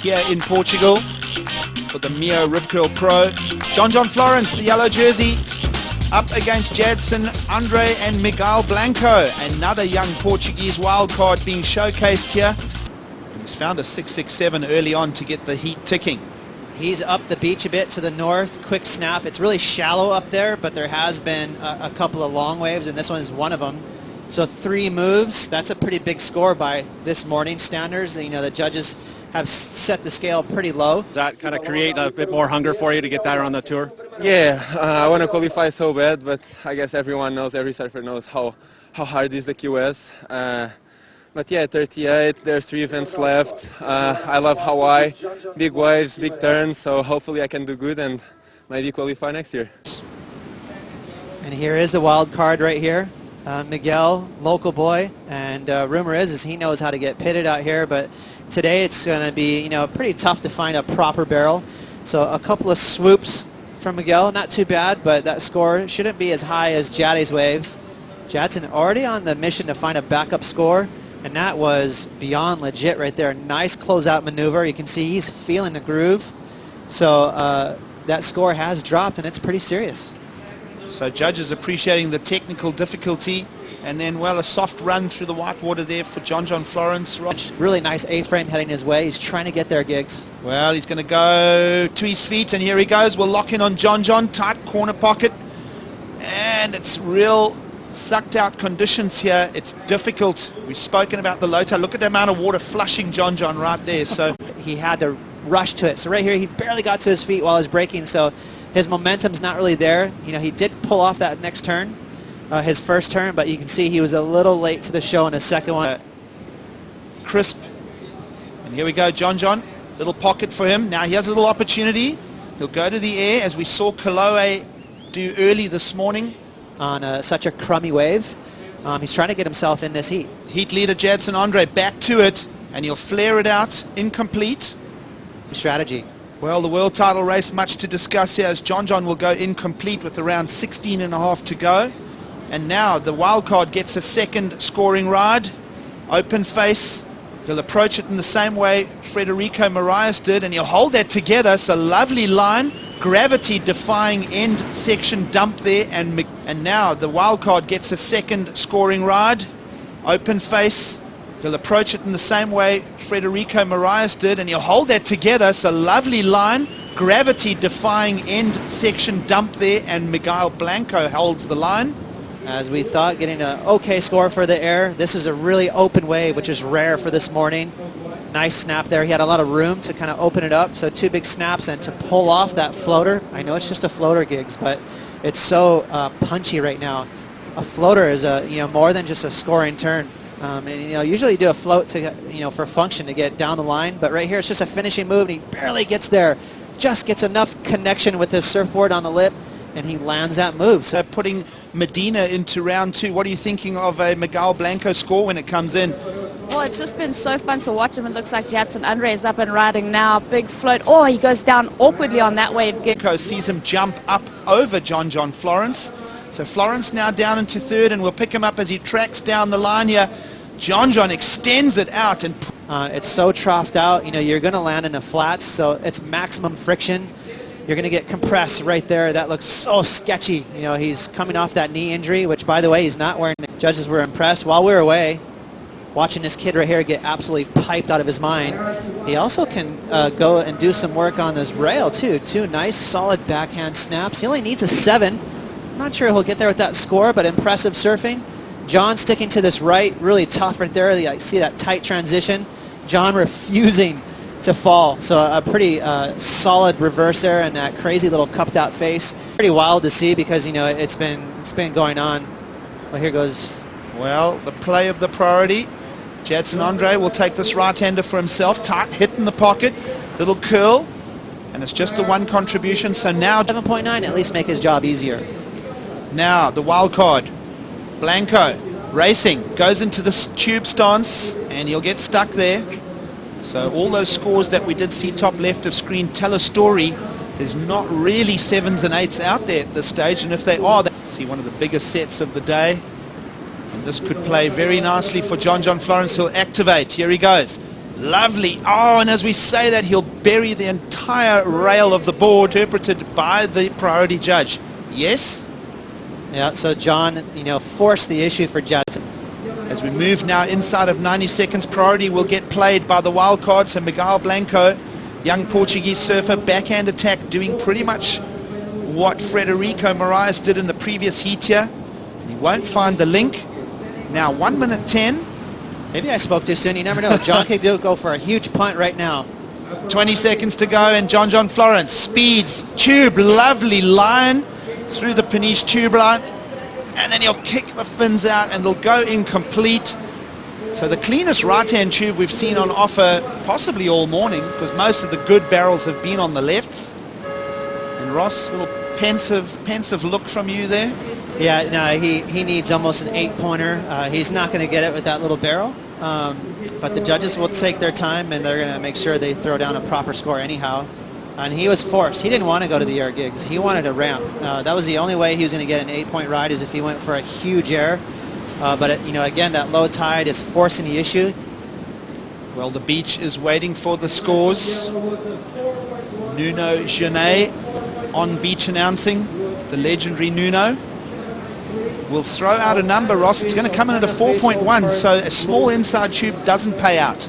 Here in Portugal for the Mio Rip Curl Pro. John Florence, the yellow jersey, up against Jadson, Andre and Miguel Blanco. Another young Portuguese wildcard being showcased here. And he's found a 6.67 early on to get the heat ticking. He's up the beach a bit to the north, quick snap. It's really shallow up there, but there has been a couple of long waves, and this one is one of them. So 3 moves, that's a pretty big score by this morning standards. You know, the judges have set the scale pretty low. Does that kind of create a bit more hunger for you to get that on the tour? Yeah, I want to qualify so bad, but I guess everyone knows, every surfer knows how hard is the QS. But yeah, 38, there's 3 events left. I love Hawaii, big waves, big turns, so hopefully I can do good and maybe qualify next year. And here is the wild card right here. Miguel, local boy, and rumor is he knows how to get pitted out here, but today it's going to be, you know, pretty tough to find a proper barrel. So a couple of swoops from Miguel, not too bad, but that score shouldn't be as high as Jaddy's wave. Jadson already on the mission to find a backup score, and that was beyond legit right there. Nice closeout maneuver. You can see he's feeling the groove. So that score has dropped, and it's pretty serious. So judges appreciating the technical difficulty, and then, well, a soft run through the whitewater there for John Florence. Really nice A-frame heading his way. He's trying to get there, Gigs. Well, he's going to go to his feet, and here he goes. We'll lock in on John. Tight corner pocket, and it's real sucked out conditions here. It's difficult. We've spoken about the low tide. Look at the amount of water flushing John right there. So he had to rush to it. So right here, he barely got to his feet while he was braking, so his momentum's not really there. You know, he did pull off that next turn, his first turn, but you can see he was a little late to the show in his second one. Crisp. And here we go, John. Little pocket for him. Now he has a little opportunity. He'll go to the air, as we saw Kaloe do early this morning. On such a crummy wave. He's trying to get himself in this heat. Heat leader Jadson Andre back to it, and he'll flare it out, incomplete. Strategy. Well, the world title race, much to discuss here, as John will go incomplete with around 16.5 to go. And now the wildcard gets a second scoring ride. Open face. He'll approach it in the same way Federico Marias did, and he'll hold that together. So lovely line. Gravity defying end section dump there, and now the wildcard gets a second scoring ride. Open face. He'll approach it in the same way Federico Marias did, and he'll hold that together. So lovely line. Gravity defying end section dump there, and Miguel Blanco holds the line. As we thought, getting an okay score for the air. This is a really open wave, which is rare for this morning. Nice snap there. He had a lot of room to kind of open it up. So 2 big snaps, and to pull off that floater. I know it's just a floater, Gigs, but it's so punchy right now. A floater is more than just a scoring turn. And usually you do a float to for function to get down the line, but right here it's just a finishing move, and he barely gets there. Just gets enough connection with his surfboard on the lip, and he lands that move. So putting Medina into round 2. What are you thinking of a Miguel Blanco score when it comes in? Well, it's just been so fun to watch him. It looks like Jadson Andre is up and riding now. Big float. Oh, he goes down awkwardly on that wave. Blanco sees him jump up over John Florence. So Florence now down into third, and we'll pick him up as he tracks down the line here. John extends it out, and it's so troughed out. You're going to land in the flats, so it's maximum friction. You're going to get compressed right there. That looks so sketchy. He's coming off that knee injury, which, by the way, he's not wearing. Judges were impressed while we were away, watching this kid right here get absolutely piped out of his mind. He also can go and do some work on this rail, too. 2 nice, solid backhand snaps. He only needs a 7. I'm not sure he'll get there with that score, but impressive surfing. John sticking to this right, really tough right there. You see that tight transition. John refusing to fall. So a pretty solid reverse there, and that crazy little cupped out face. Pretty wild to see, because it's been going on. Well, here goes. Well, the play of the priority. Jadson Andre will take this right-hander for himself. Tight hit in the pocket. Little curl. And it's just the 1 contribution. So now 7.9 at least make his job easier. Now the wild card. Blanco racing. Goes into the tube stance. And he'll get stuck there. So all those scores that we did see top left of screen tell a story. There's not really 7s and 8s out there at this stage. And if they are, see one of the biggest sets of the day. And this could play very nicely for John Florence. He'll activate. Here he goes. Lovely. Oh, and as we say that, he'll bury the entire rail of the board, interpreted by the priority judge. Yes? Yeah, so John, you know, forced the issue for Jadson. As we move now inside of 90 seconds, priority will get played by the wild card. So Miguel Blanco, young Portuguese surfer, backhand attack, doing pretty much what Frederico Moraes did in the previous heat here. And he won't find the link. Now 1 minute 10. Maybe I spoke too soon. You never know. John could go for a huge punt right now. 20 seconds to go, and John Florence speeds tube, lovely line through the Peniche tube line, and then he'll kick the fins out and they'll go incomplete. So the cleanest right-hand tube we've seen on offer possibly all morning, because most of the good barrels have been on the lefts. And Ross, a little pensive look from you there. Yeah, no, he needs almost an 8-pointer. He's not going to get it with that little barrel. But the judges will take their time, and they're going to make sure they throw down a proper score anyhow. And he was forced. He didn't want to go to the air gigs. He wanted a ramp. That was the only way he was going to get an 8-point ride, is if he went for a huge air. But you know, again, that low tide is forcing the issue. Well, the beach is waiting for the scores. Nuno Genet on beach announcing, the legendary Nuno. We'll throw out a number, Ross. It's going to come in at a 4.1, so a small inside tube doesn't pay out.